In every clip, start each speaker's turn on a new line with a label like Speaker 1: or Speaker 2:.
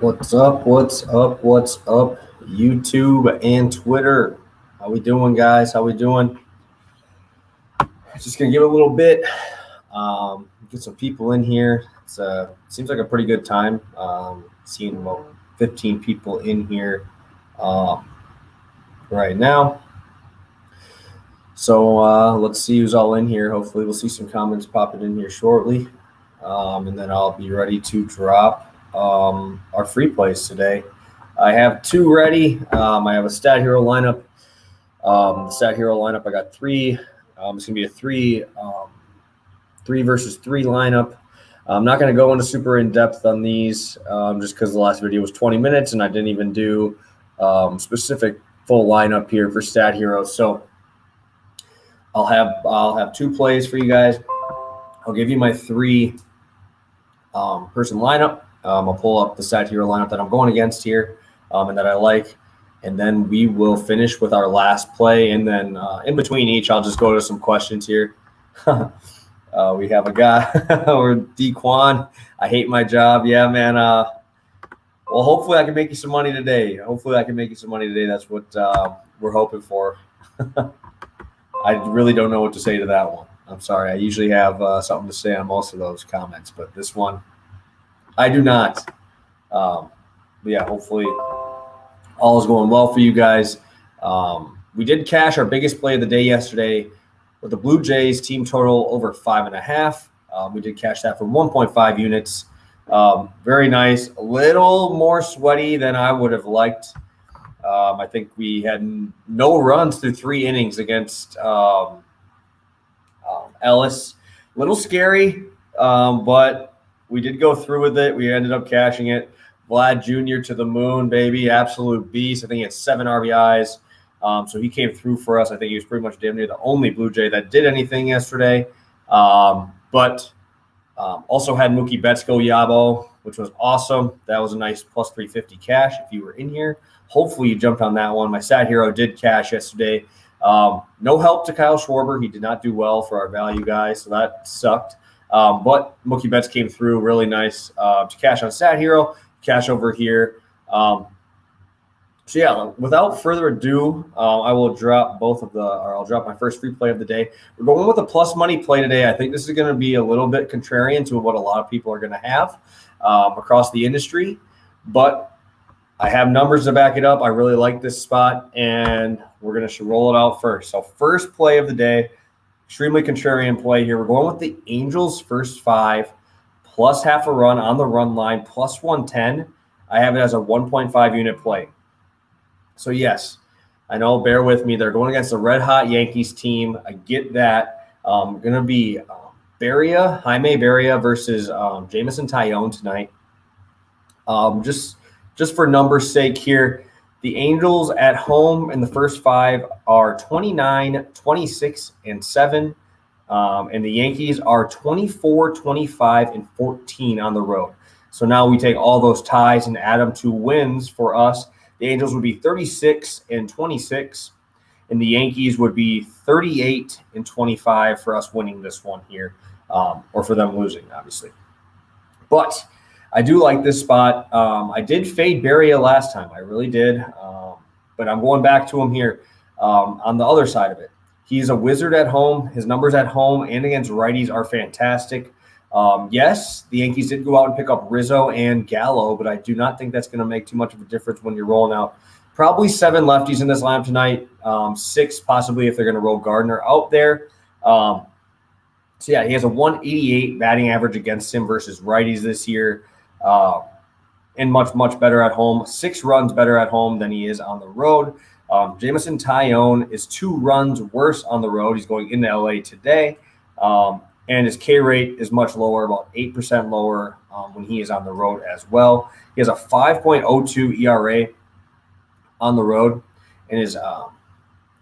Speaker 1: What's up? What's up? What's up? YouTube and Twitter. How we doing, guys? How we doing? Just gonna give it a little bit. Get some people in here. Seems like a pretty good time. Seeing about 15 people in here right now. So let's see who's all in here. Hopefully, we'll see some comments popping in here shortly, and then I'll be ready to drop our free plays today. I have two ready. I have a Stat Hero lineup. The Stat Hero lineup, I got three. It's gonna be a three versus three lineup. I'm not gonna go into super in depth on these, just because the last video was 20 minutes and I didn't even do specific full lineup here for Stat Hero. So I'll have two plays for you guys. I'll give you my three person lineup. I'll pull up the Stat Hero lineup that I'm going against here and that I like. And then we will finish with our last play. And then in between each, I'll just go to some questions here. We have a guy, or Dequan. I hate my job. Yeah, man. Well, hopefully I can make you some money today. That's what we're hoping for. I really don't know what to say to that one. I'm sorry. I usually have something to say on most of those comments, but this one, I do not. But yeah, hopefully all is going well for you guys. We did cash our biggest play of the day yesterday with the Blue Jays team total over 5.5. We did cash that for 1.5 units. Very nice. A little more sweaty than I would have liked. I think we had no runs through 3 innings against Ellis. A little scary, but we did go through with it. We ended up cashing it. Vlad Jr. to the moon, baby. Absolute beast. I think he had 7 RBIs. So he came through for us. I think he was pretty much damn near the only Blue Jay that did anything yesterday. But also had Mookie Betts go Yabo, which was awesome. That was a nice plus 350 cash if you were in here. Hopefully you jumped on that one. My Stat Hero did cash yesterday. No help to Kyle Schwarber. He did not do well for our value guys, so that sucked. But Mookie Betts came through really nice to cash on Stat Hero. Cash over here. So yeah, without further ado, I will drop I'll drop my first free play of the day. We're going with a plus money play today. I think this is going to be a little bit contrarian to what a lot of people are going to have across the industry, but I have numbers to back it up. I really like this spot, and we're going to roll it out first. So first play of the day, extremely contrarian play here. We're going with the Angels first 5 plus half a run on the run line plus 110. I have it as a 1.5 unit play. So yes, I know, bear with me. They're going against the red hot Yankees team. I get that. Going to be Jaime Barria versus Jameson Taillon tonight. Just for numbers' sake here, the Angels at home in the first 5 are 29, 26, and 7. And the Yankees are 24, 25, and 14 on the road. So now we take all those ties and add them to wins for us. The Angels would be 36 and 26, and the Yankees would be 38 and 25 for us winning this one here, or for them losing, obviously. But I do like this spot. I did fade Barria last time. I really did. But I'm going back to him here on the other side of it. He's a wizard at home. His numbers at home and against righties are fantastic. Yes, the Yankees did go out and pick up Rizzo and Gallo, but I do not think that's going to make too much of a difference when you're rolling out probably 7 lefties in this lineup tonight, 6 possibly if they're going to roll Gardner out there. So yeah, he has a 188 batting average against him versus righties this year, and much, much better at home. 6 runs better at home than he is on the road. Jameson Taillon is 2 runs worse on the road. He's going into LA today. And his K rate is much lower, about 8% lower when he is on the road as well. He has a 5.02 ERA on the road, and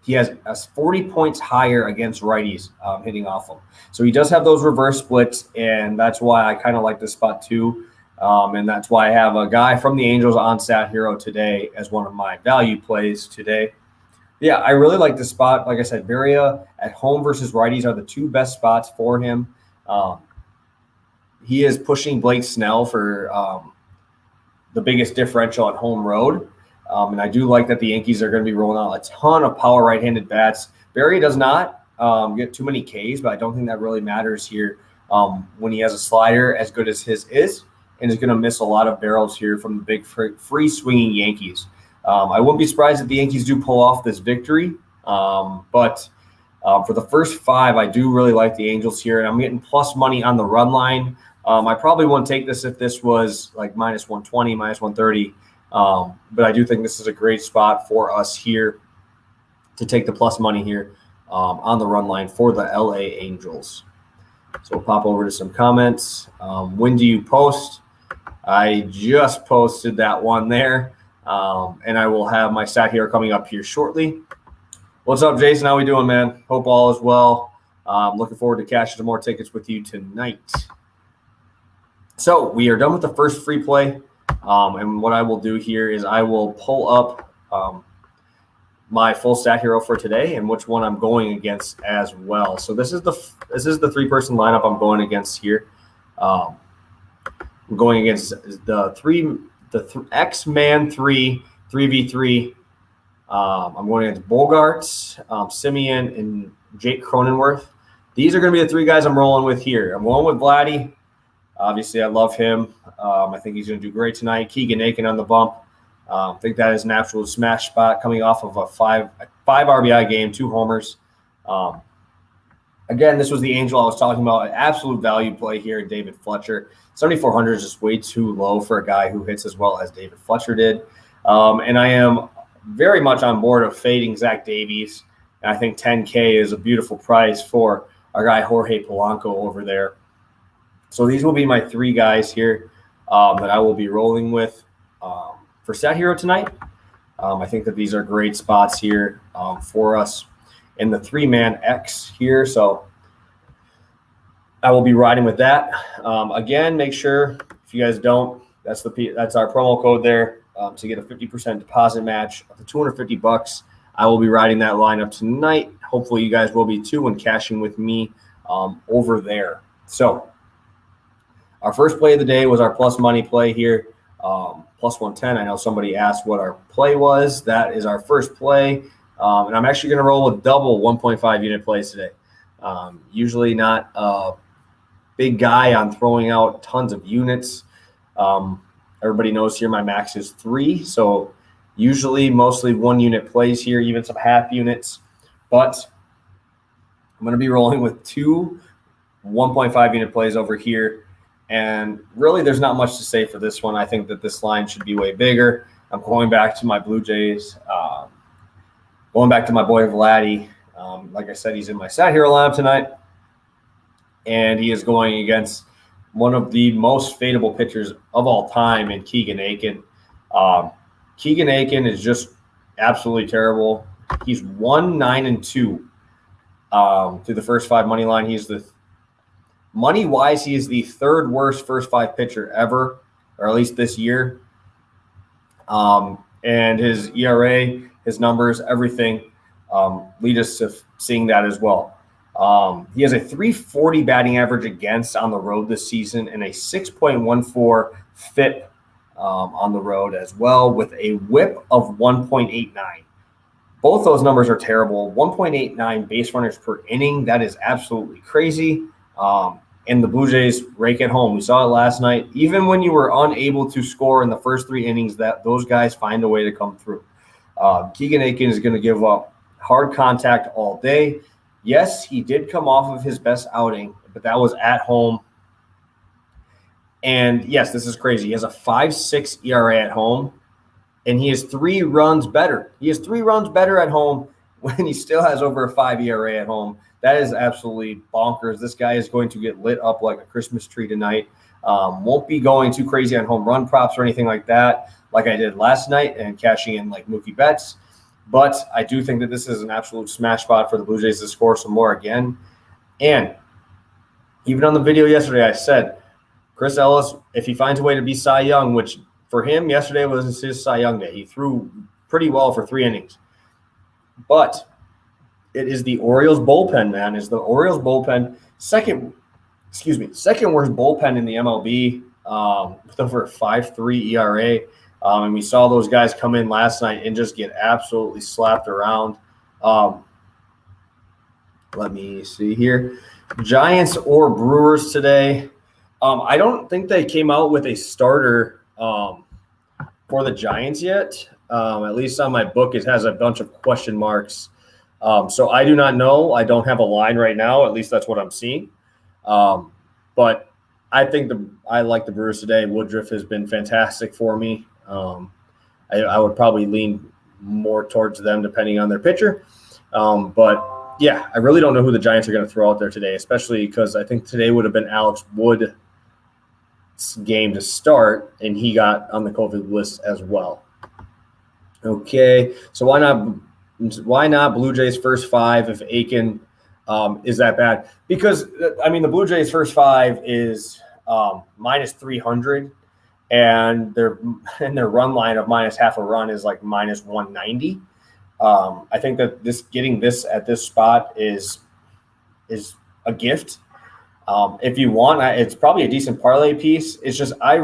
Speaker 1: he has 40 points higher against righties hitting off him. So he does have those reverse splits, and that's why I kind of like this spot too. And that's why I have a guy from the Angels on Stat Hero today as one of my value plays today. Yeah, I really like this spot. Like I said, Barria at home versus righties are the 2 best spots for him. He is pushing Blake Snell for the biggest differential at home road. And I do like that the Yankees are going to be rolling out a ton of power right-handed bats. Barry does not get too many Ks, but I don't think that really matters here when he has a slider as good as his is, and is going to miss a lot of barrels here from the big free swinging Yankees. I wouldn't be surprised if the Yankees do pull off this victory, but for the first 5, I do really like the Angels here, and I'm getting plus money on the run line. I probably wouldn't take this if this was like minus 120, minus 130, but I do think this is a great spot for us here to take the plus money here on the run line for the LA Angels. So we'll pop over to some comments. When do you post? I just posted that one there, and I will have my stat here coming up here shortly. What's up, Jason? How we doing, man? Hope all is well. Looking forward to cashing some more tickets with you tonight. So we are done with the first free play, and what I will do here is I will pull up my full stat hero for today and which one I'm going against as well. So this is the 3-person lineup I'm going against here. I'm going against the X-Man 3v3. I'm going against Bogarts, Simeon, and Jake Cronenworth. These are going to be the 3 guys I'm rolling with here. I'm going with Vladdy. Obviously, I love him. I think he's going to do great tonight. Keegan Aiken on the bump. I think that is an absolute smash spot coming off of a 5 RBI game, 2 homers. Again, this was the Angel I was talking about. An absolute value play here, David Fletcher. 7,400 is just way too low for a guy who hits as well as David Fletcher did. And I am very much on board of fading Zach Davies. And I think 10K is a beautiful price for our guy Jorge Polanco over there. So these will be my 3 guys here that I will be rolling with for Stat Hero tonight. I think that these are great spots here for us in the 3-man X here. So I will be riding with that. Again, make sure if you guys don't, that's our promo code there to get a 50% deposit match of the $250. I will be riding that lineup tonight. Hopefully you guys will be too and cashing with me over there. So our first play of the day was our plus money play here. Plus 110. I know somebody asked what our play was. That is our first play. And I'm actually going to roll with double 1.5 unit plays today. Usually not a big guy on throwing out tons of units. Everybody knows here my max is 3. So usually mostly 1 unit plays here, even some half units. But I'm going to be rolling with 2 1.5 unit plays over here. And really, there's not much to say for this one. I think that this line should be way bigger. I'm going back to my Blue Jays, going back to my boy Vladdy. Like I said, he's in my Stat Hero lineup tonight, and he is going against one of the most fadeable pitchers of all time in Keegan Aiken. Keegan Aiken is just absolutely terrible. He's 1-9-2 through the first 5 money line. He's the money-wise, he is the 3rd worst first 5 pitcher ever, or at least this year. And his ERA, his numbers, everything lead us to seeing that as well. He has a 340 batting average against on the road this season and a 6.14 FIP on the road as well, with a whip of 1.89. Both those numbers are terrible. 1.89 base runners per inning. That is absolutely crazy. And the Blue Jays rake at home. We saw it last night. Even when you were unable to score in the first 3 innings, that those guys find a way to come through. Keegan Aiken is going to give up hard contact all day. Yes, he did come off of his best outing, but that was at home. And yes, this is crazy. He has a 5.6 ERA at home, and he is 3 runs better. He is 3 runs better at home when he still has over a 5 ERA at home. That is absolutely bonkers. This guy is going to get lit up like a Christmas tree tonight. Won't be going too crazy on home run props or anything like that, like I did last night and cashing in like Mookie Betts. But I do think that this is an absolute smash spot for the Blue Jays to score some more again. And even on the video yesterday, I said, Chris Ellis, if he finds a way to be Cy Young, which for him yesterday was his Cy Young day. He threw pretty well for 3 innings. But it is the Orioles bullpen, man. It's the Orioles bullpen, second worst bullpen in the MLB. with over a 5.3 ERA. And we saw those guys come in last night and just get absolutely slapped around. Let me see here. Giants or Brewers today. I don't think they came out with a starter for the Giants yet. At least on my book, it has a bunch of question marks. So I do not know. I don't have a line right now. At least that's what I'm seeing. But I think I like the Brewers today. Woodruff has been fantastic for me. I would probably lean more towards them depending on their pitcher. But yeah, I really don't know who the Giants are going to throw out there today, especially because I think today would have been Alex Wood's game to start, and he got on the COVID list as well. Okay, so why not Blue Jays first five if Aiken is that bad? Because, I mean, the Blue Jays first five is minus 300, and their run line of minus half a run is like minus 190. I think that getting this at this spot is a gift. If you want, it's probably a decent parlay piece. It's just I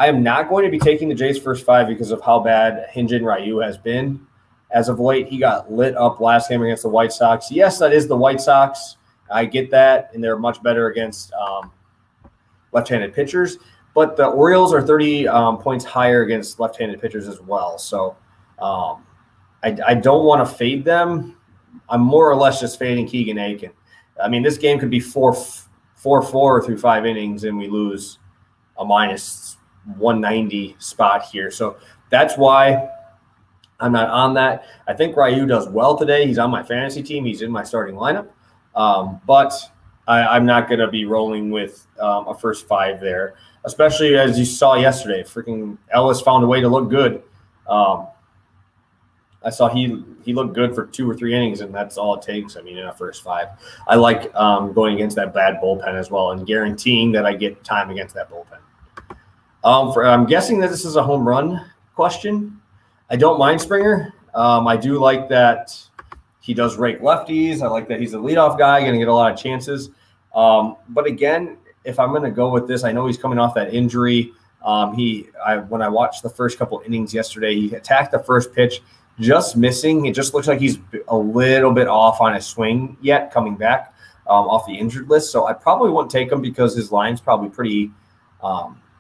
Speaker 1: am not going to be taking the Jays first five because of how bad Hyun-Jin Ryu has been as of late. He got lit up last game against the White Sox. Yes, that is the White Sox. I get that, and they're much better against left-handed pitchers. But the Orioles are 30 points higher against left-handed pitchers as well. So I don't want to fade them. I'm more or less just fading Keegan Aiken. I mean, this game could be 4-4 through 5 innings, and we lose a minus 190 spot here. So that's why I'm not on that. I think Ryu does well today. He's on my fantasy team. He's in my starting lineup. But I'm not going to be rolling with a first five there, especially as you saw yesterday. Freaking Ellis found a way to look good. I saw he looked good for 2 or 3 innings, and that's all it takes. I mean, in a first five. I like going against that bad bullpen as well and guaranteeing that I get time against that bullpen. I'm guessing that this is a home run question. I don't mind Springer. I do like that he does rake lefties. I like that he's a leadoff guy, going to get a lot of chances. But again, if I'm going to go with this, I know he's coming off that injury. When I watched the first couple innings yesterday, he attacked the first pitch, just missing. It just looks like he's a little bit off on his swing yet, coming back off the injured list. So I probably won't take him because his line's probably pretty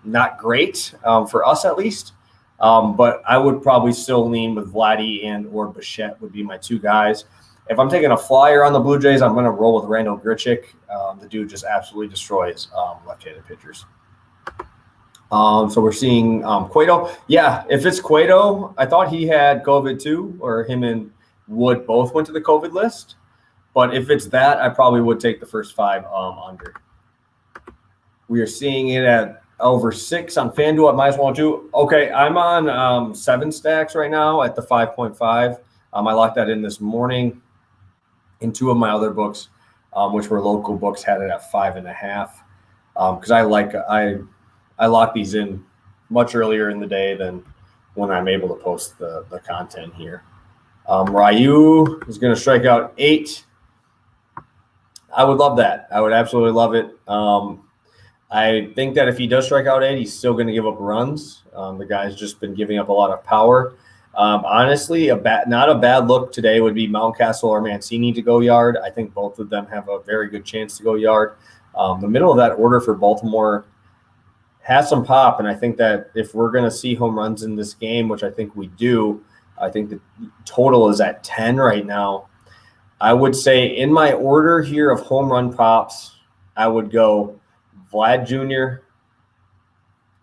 Speaker 1: not great for us at least. But I would probably still lean with Vladdy and or Bichette would be my 2 guys. If I'm taking a flyer on the Blue Jays, I'm going to roll with Randall Grichuk. The dude just absolutely destroys left-handed pitchers. So we're seeing Cueto. Yeah, if it's Cueto, I thought he had COVID too, or him and Wood both went to the COVID list. But if it's that, I probably would take the first 5 under. We are seeing it at over 6 on FanDuel at minus 102. Okay, I'm on 7 stacks right now at the 5.5. I locked that in this morning. In 2 of my other books, which were local books, had it at 5.5. Because I lock these in much earlier in the day than when I'm able to post the content here. Ryu is going to strike out 8. I would love that. I would absolutely love it. I think that if he does strike out 8, he's still going to give up runs. The guy's just been giving up a lot of power. Honestly, not a bad look today would be Mountcastle or Mancini to go yard. I think both of them have a very good chance to go yard. The middle of that order for Baltimore has some pop, and I think that if we're going to see home runs in this game, which I think we do, I think the total is at 10 right now. I would say in my order here of home run props, I would go Vlad Jr.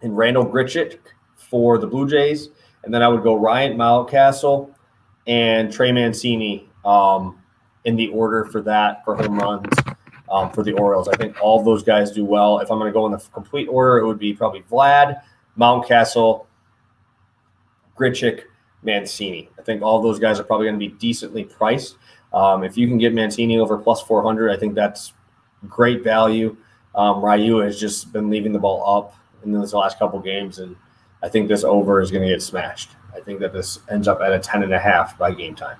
Speaker 1: and Randall Grichuk for the Blue Jays, and then I would go Ryan Mountcastle and Trey Mancini in the order for that for home runs. For the Orioles, I think all of those guys do well. If I'm going to go in the complete order, it would be probably Vlad, Mountcastle, Grichuk, Mancini. I think all of those guys are probably going to be decently priced. If you can get Mancini over plus 400, I think that's great value. Ryu has just been leaving the ball up in those last couple games, and I think this over is going to get smashed. I think that this ends up at a 10.5 by game time.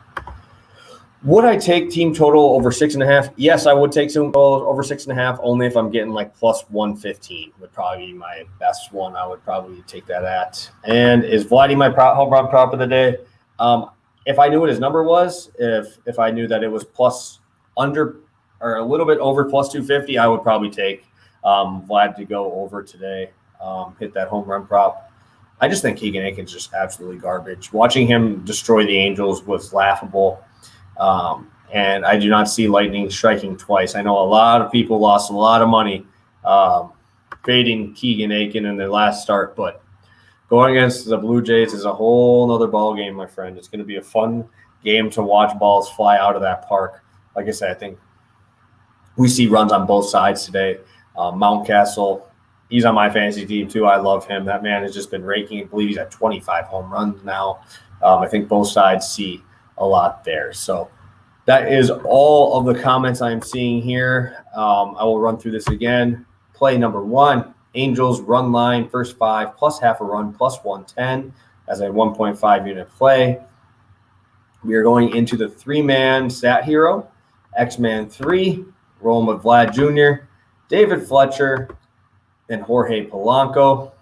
Speaker 1: Would I take team total over 6.5? Yes, I would take team total over 6.5, only if I'm getting like plus 115 would probably be my best one. I would probably take that at. And is Vladdy my home run prop of the day? If I knew what his number was, if I knew that it was plus under or a little bit over plus 250, I would probably take Vlad to go over today, hit that home run prop. I just think Keegan Aiken's just absolutely garbage. Watching him destroy the Angels was laughable. And I do not see Lightning striking twice. I know a lot of people lost a lot of money fading Keegan Aiken in their last start, but going against the Blue Jays is a whole nother ball game, my friend. It's going to be a fun game to watch balls fly out of that park. Like I said, I think we see runs on both sides today. Mountcastle, he's on my fantasy team too. I love him. That man has just been raking. I believe he's at 25 home runs now. I think both sides see a lot there. So that is all of the comments I'm seeing here. I will run through this again. Play number 1, Angels run line, first 5, plus half a run, plus 110 as a 1.5 unit play. We are going into the 3-man stat hero, X-Man 3, rolling with Vlad Jr., David Fletcher, and Jorge Polanco.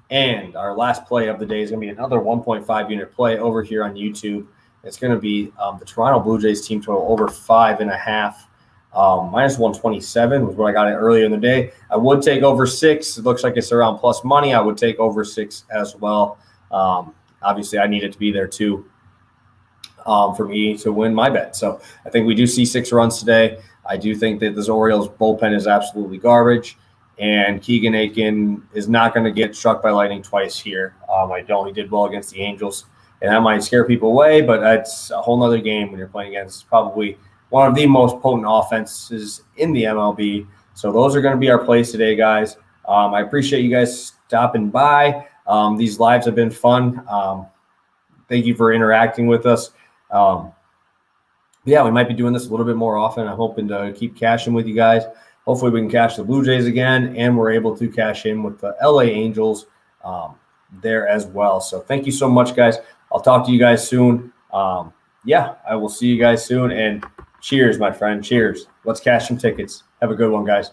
Speaker 1: And our last play of the day is going to be another 1.5 unit play over here on YouTube. It's going to be the Toronto Blue Jays team total over 5.5. Minus 127 was what I got it earlier in the day. I would take over 6. It looks like it's around plus money. I would take over 6 as well. Obviously, I need it to be there too for me to win my bet. So I think we do see 6 runs today. I do think that this Orioles bullpen is absolutely garbage. And Keegan Aiken is not going to get struck by lightning twice here. I don't. He did well against the Angels. And that might scare people away, but that's a whole nother game when you're playing against probably one of the most potent offenses in the MLB. So those are going to be our plays today, guys. I appreciate you guys stopping by. These lives have been fun. Thank you for interacting with us. Yeah, we might be doing this a little bit more often. I'm hoping to keep cashing with you guys. Hopefully we can cash the Blue Jays again, and we're able to cash in with the LA Angels there as well. So thank you so much, guys. I'll talk to you guys soon. Yeah, I will see you guys soon. And cheers, my friend. Cheers. Let's cash some tickets. Have a good one, guys.